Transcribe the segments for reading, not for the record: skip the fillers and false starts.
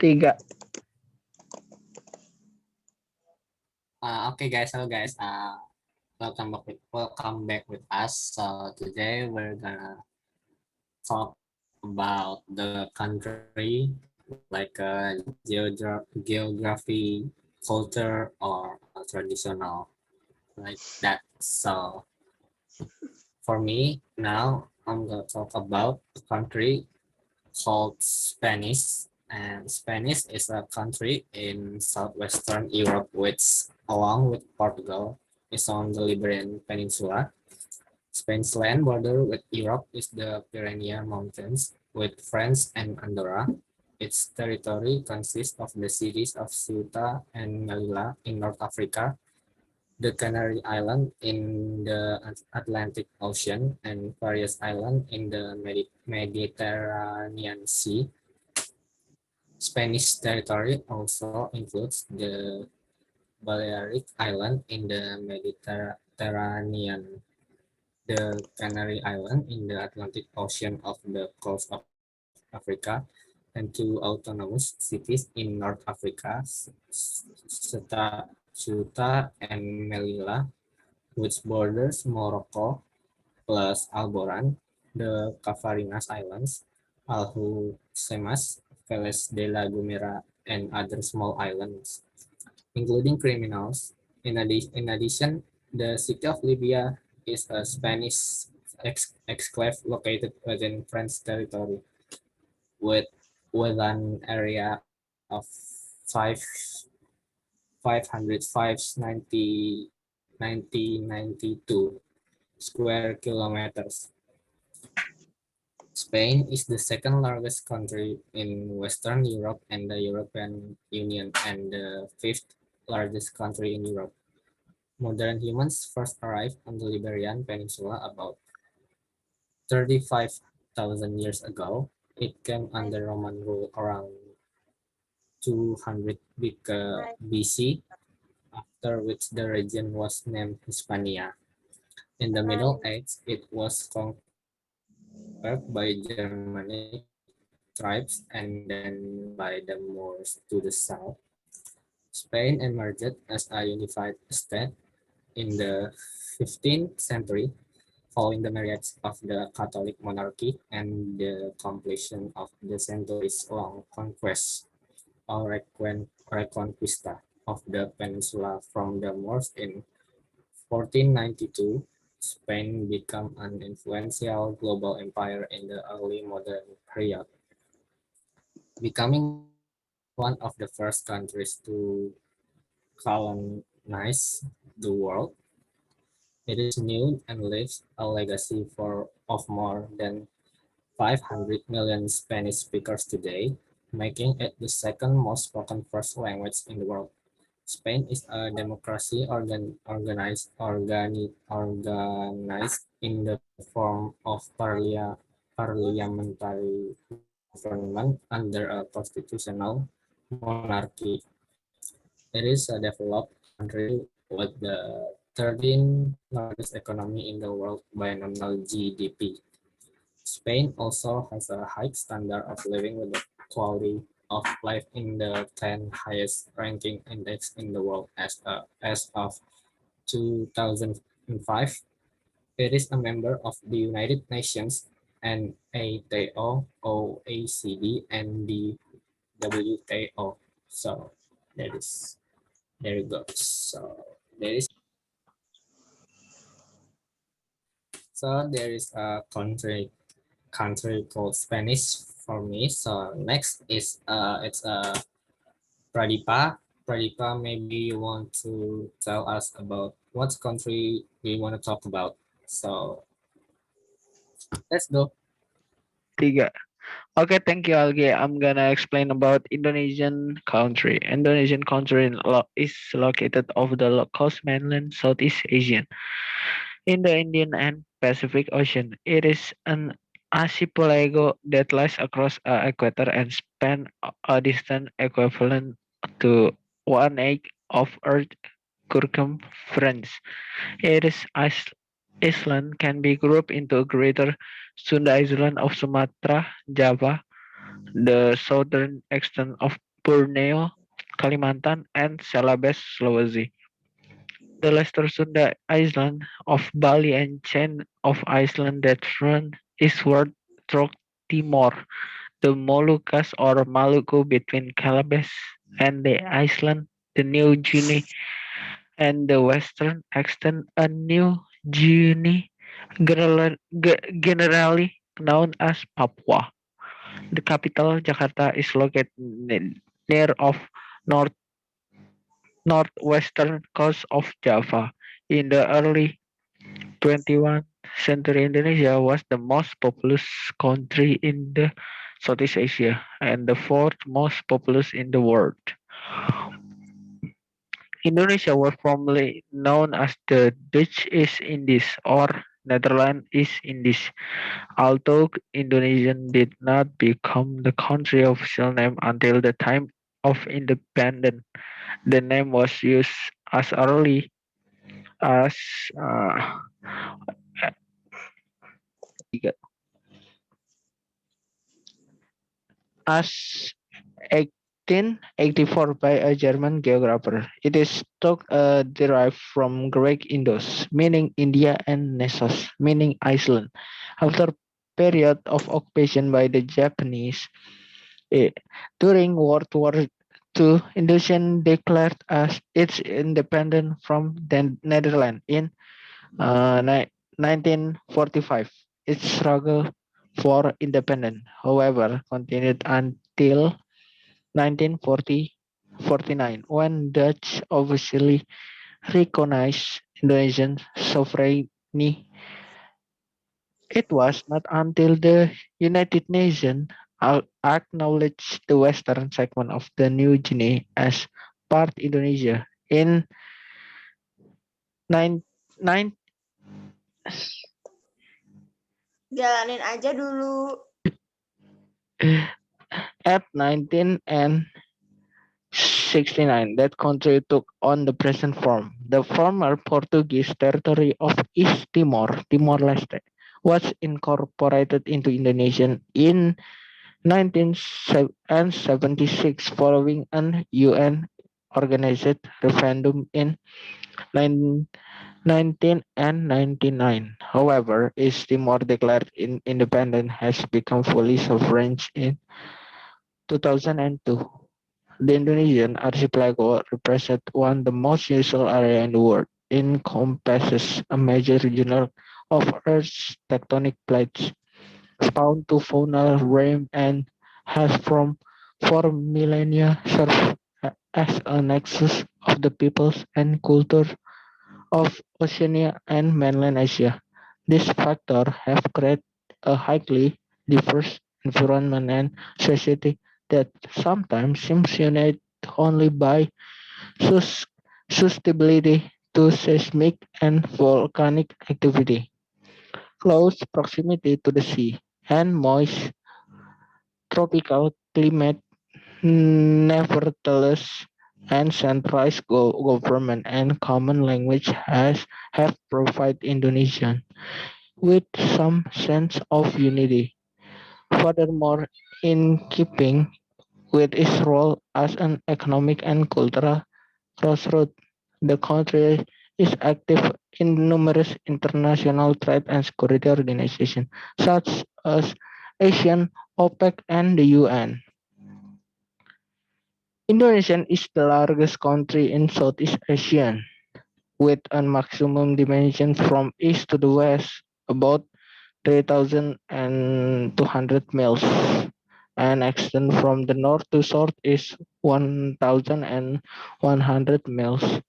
Tiga. Okay, guys. Hello, guys. Welcome back with us. So today we're gonna talk about the country, like geography, culture, or traditional, like that. So for me now, I'm gonna talk about a country called Spanish. And Spanish is a country in southwestern Europe, which, along with Portugal, is on the Iberian Peninsula. Spain's land border with Europe is the Pyrenees Mountains, with France and Andorra. Its territory consists of the cities of Ceuta and Melilla in North Africa, the Canary Islands in the Atlantic Ocean, and various islands in the Mediterranean Sea. Spanish territory also includes the Balearic Island in the Mediterranean, the Canary Island in the Atlantic Ocean off the coast of Africa, and two autonomous cities in North Africa, Ceuta and Melilla, which borders Morocco, plus Alboran, the Cavarinas Islands, Alhucemas, Veles de la Gomera, and other small islands, including criminals. In addition, the city of Libya is a Spanish exclave located within French territory, with an area of 5 square kilometers. Spain is the second largest country in Western Europe and the European Union, and the fifth largest country in Europe. Modern humans first arrived on the Iberian Peninsula about 35,000 years ago. It came under Roman rule around 200 BC, after which the region was named Hispania. In the Middle Ages, it was conquered by Germanic tribes and then by the Moors to the south. Spain emerged as a unified state in the 15th century, following the marriage of the Catholic monarchy and the completion of the centuries-long conquest or reconquista of the peninsula from the Moors in 1492. Spain became an influential global empire in the early modern period, becoming one of the first countries to colonize the world. It is new and leaves a legacy of more than 500 million Spanish speakers today, making it the second most spoken first language in the world. Spain is a democracy organized in the form of parliamentary government under a constitutional monarchy. It is a developed country with the 13th largest economy in the world by nominal GDP. Spain also has a high standard of living with the quality of life in the 10 highest ranking index in the world as of 2005. It is a member of the United Nations, NATO, OECD, and the WTO. So that is there it goes. So there is a country called Spanish for me. So next is it's Pradipa. Pradipa, maybe you want to tell us about what country we want to talk about. So let's go. Tiga. Okay, thank you, Alge. I'm gonna explain about Indonesian country. Indonesian country is located off the coast mainland Southeast Asian in the Indian and Pacific Ocean. It is an archipelago that lies across equator and span a distance equivalent to 1/8 of Earth's circumference. It is island can be grouped into Greater Sunda Island of Sumatra, Java, the southern extent of Borneo, Kalimantan, and Celebes, Sulawesi. The Lester Sunda Island of Bali and chain of Iceland that run eastward through Timor, the Moluccas or Maluku between Celebes and the Iceland, the New Guinea, and the western extent of New Guinea, generally known as Papua. The capital, Jakarta, is located near of north northwestern coast of Java. In the early 21st century, Indonesia was the most populous country in the Southeast Asia and the fourth most populous in the world. Indonesia was formerly known as the Dutch East Indies or Netherlands East Indies, although Indonesia did not become the country official name until the time of independence. The name was used as early as uh, as 1884 by a German geographer. It is thought derived from Greek Indos, meaning India, and Nessos, meaning Iceland. After period of occupation by the Japanese, eh, during World War II, Indonesia declared as its independence from the Netherlands in 1945. Its struggle for independence, however, continued until 1949, when Dutch officially recognized Indonesian sovereignty. It was not until the United Nations acknowledged the western segment of the New Guinea as part Indonesia in 9, 9 Jalanin aja dulu. at 19 and 69 that country took on the present form. The former Portuguese territory of East Timor, Timor-Leste, was incorporated into Indonesia in 1976 following an UN organized referendum in 1999. However, East Timor declared independent has become fully sovereign in 2002. The Indonesian archipelago represents one of the most usual area in the world. It encompasses a major region of Earth's tectonic plates, found to faunal realm, and has for millennia served as a nexus of the peoples and culture of Oceania and mainland Asia. These factors have created a highly diverse environment and society that sometimes seems united only by sus- susceptibility to seismic and volcanic activity, close proximity to the sea, and moist tropical climate. Nevertheless, and centralized government and common language have provided Indonesian with some sense of unity. Furthermore, in keeping with its role as an economic and cultural crossroad, the country is active in numerous international trade and security organizations, such as ASEAN, OPEC, and the UN. Indonesia is the largest country in Southeast Asia, with a maximum dimension from east to the west, about 3,200 miles, and extend from the north to south is 1,100 miles.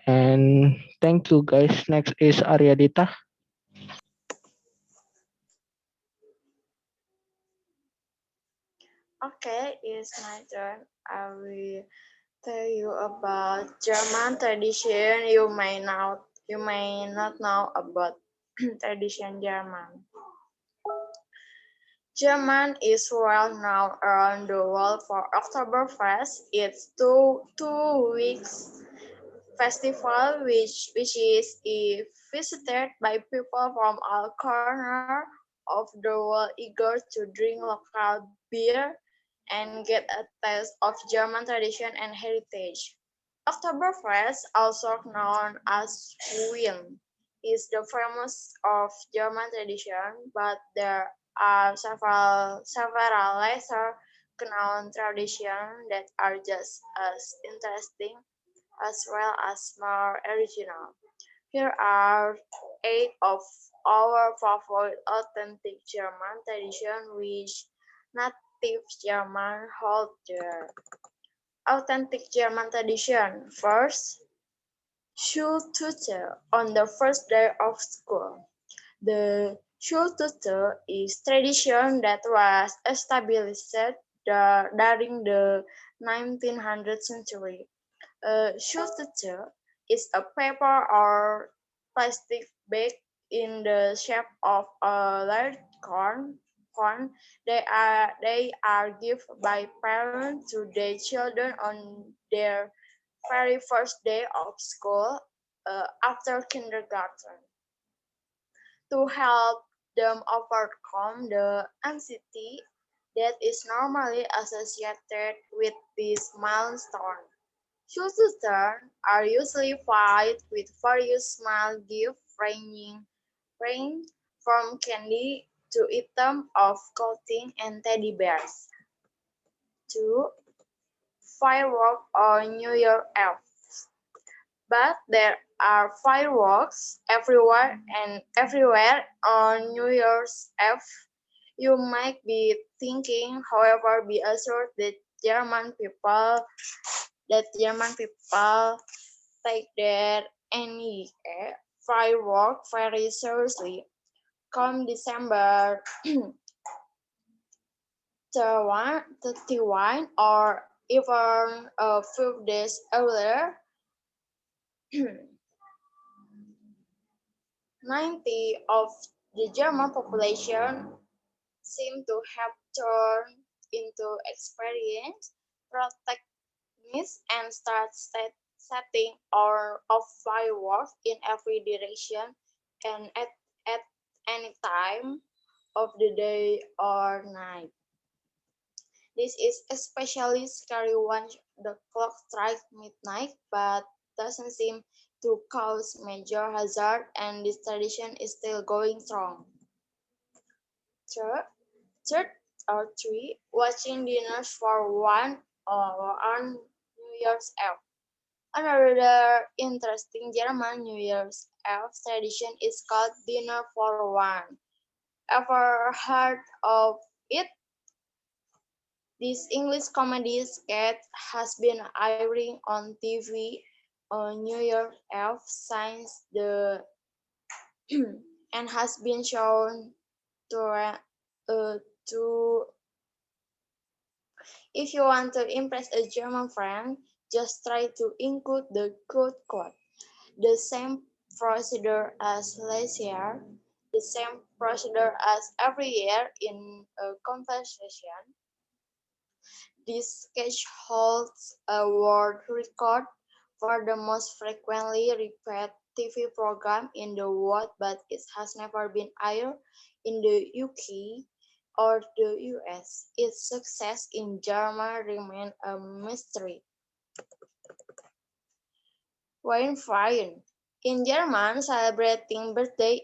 And thank you guys. Next is Aryadita. Okay, it's my turn. I will tell you about German tradition. You may not know about tradition German. German is well known around the world for Oktoberfest. It's two weeks festival which is visited by people from all corners of the world eager to drink local beer and get a taste of German tradition and heritage. Oktoberfest, also known as Wien, is the famous of German tradition, but there are several lesser known traditions that are just as interesting as well as more original. Here are 8 of our favorite authentic German traditions which native German hold dear. Authentic German tradition. First, Schultüte on the first day of school. The Schultüte is tradition that was established during the 1900th century. Schultüte is a paper or plastic bag in the shape of a large corn. They are given by parents to their children on their very first day of school after kindergarten to help them overcome the anxiety that is normally associated with this milestone. Children are usually provided with various small gifts ranging from candy to items of clothing and teddy bears to fireworks on New Year Eve. But there are fireworks everywhere on New Year's Eve. You might be thinking, however, be assured that German people take their any firework very seriously. Come December 31 or even a few days earlier, 90 of the German population seem to have turned into experienced protagonists and start setting or off fireworks in every direction and at any time of the day or night. This is especially scary once the clock strikes midnight, but doesn't seem to cause major hazard, and this tradition is still going strong. Third, third or three, watching dinners for one or on New Year's Eve. Another interesting German New Year's Eve tradition is called dinner for one. Ever heard of it? This English comedy sketch has been airing on TV on New Year's Eve since the and has been shown to to if you want to impress a German friend, just try to include the good quote. The same procedure as last year, the same procedure as every year in a conversation. This sketch holds a world record for the most frequently repeated TV program in the world, but it has never been aired in the UK or the US. Its success in Germany remains a mystery. Weihnfeiern. In German, celebrating birthday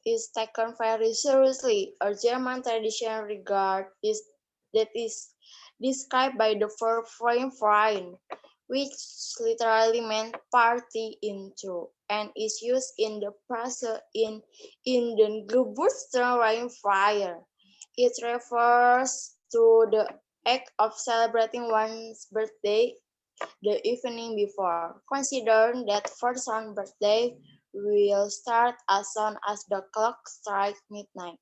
is taken very seriously. A German tradition that is described by the verb Weihnfeiern, which literally means party in two, and is used in the phrase in den Geburtstag. It refers to the act of celebrating one's birthday the evening before. Consider that person's birthday will start as soon as the clock strikes midnight.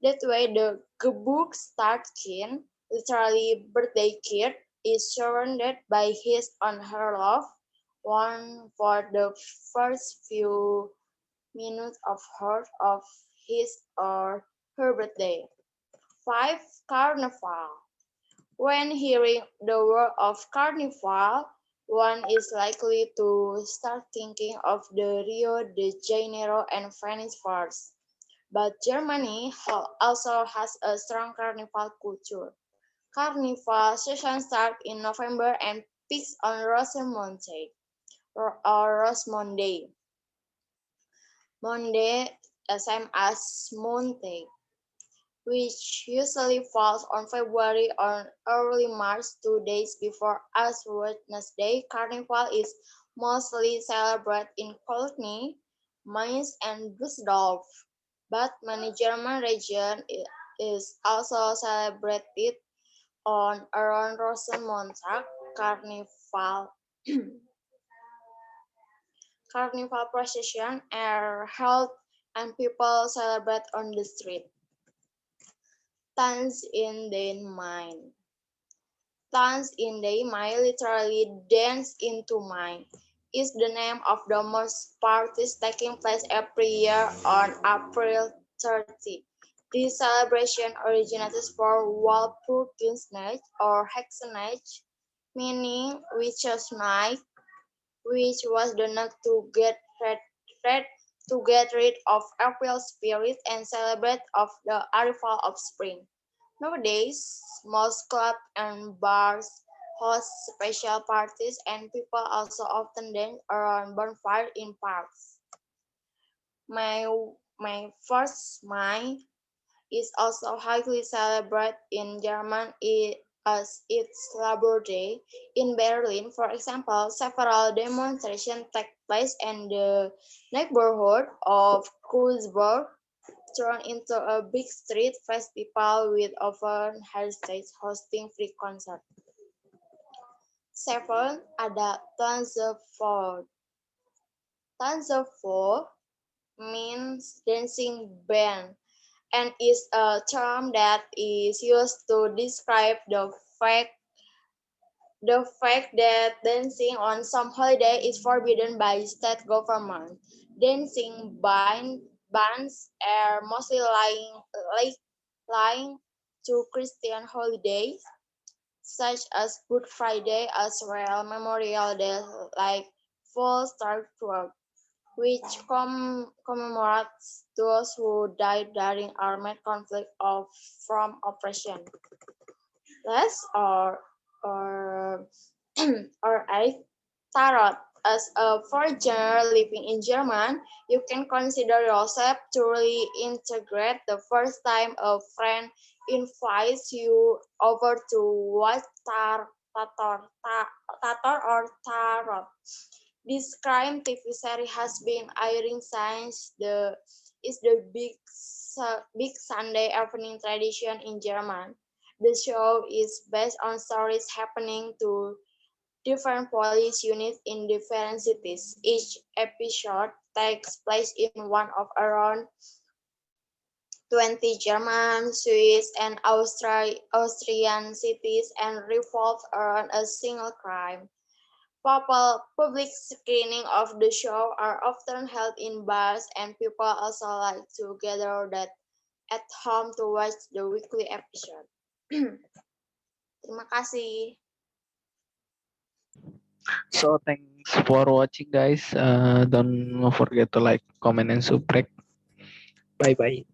That way, the Geburtstagskind, literally birthday kid, is surrounded by his or her loved one for the first few minutes of his or her birthday. 5. Carnival. When hearing the word of carnival, one is likely to start thinking of the Rio de Janeiro and Venice fairs. But Germany also has a strong carnival culture. Carnival season starts in November and peaks on Rosemonde or Rosemonde. Monday, same as Monday, which usually falls on February or early March, 2 days before Ash Wednesday. Carnival is mostly celebrated in Cologne, Mainz, and Düsseldorf, but many German regions is also celebrated on around Rosenmontag. Carnival Carnival processions are held and people celebrate on the street. Dance in the mind. Dance in the mind, literally dance into mind, is the name of the most parties taking place every year on April 30. This celebration originated for Walpurgisnacht or Hexennacht, meaning witches' night, which was the night to rid, to get rid of April spirits and celebrate of the arrival of spring. Nowadays, most clubs and bars host special parties and people also often dance around bonfire in parks. My my first May is also highly celebrated in Germany as its Labor Day. In Berlin, for example, several demonstrations take place in the neighborhood of Kreuzberg, turned into a big street festival with open heritage hosting free concert. 7. Ada Tanzavor. Tanzavor means dancing band and is a term that is used to describe the fact that dancing on some holiday is forbidden by state government. Dancing bands are mostly lying to Christian holidays such as Good Friday as well Memorial Day like Full Star Club, which commemorates those who died during armed conflict from oppression. Last or or eight, tarot. As a foreigner living in Germany, you can consider yourself truly integrate the first time a friend invites you over to watch or tarot. This crime TV series has been airing since the big Sunday evening tradition in Germany. The show is based on stories happening to different police units in different cities. Each episode takes place in one of around 20 German, Swiss, and Austrian cities and revolves around a single crime. Public screening of the show are often held in bars and people also like to gather that at home to watch the weekly episode. Terima kasih. So thanks for watching, guys. Don't forget to like, comment, and subscribe. Bye bye.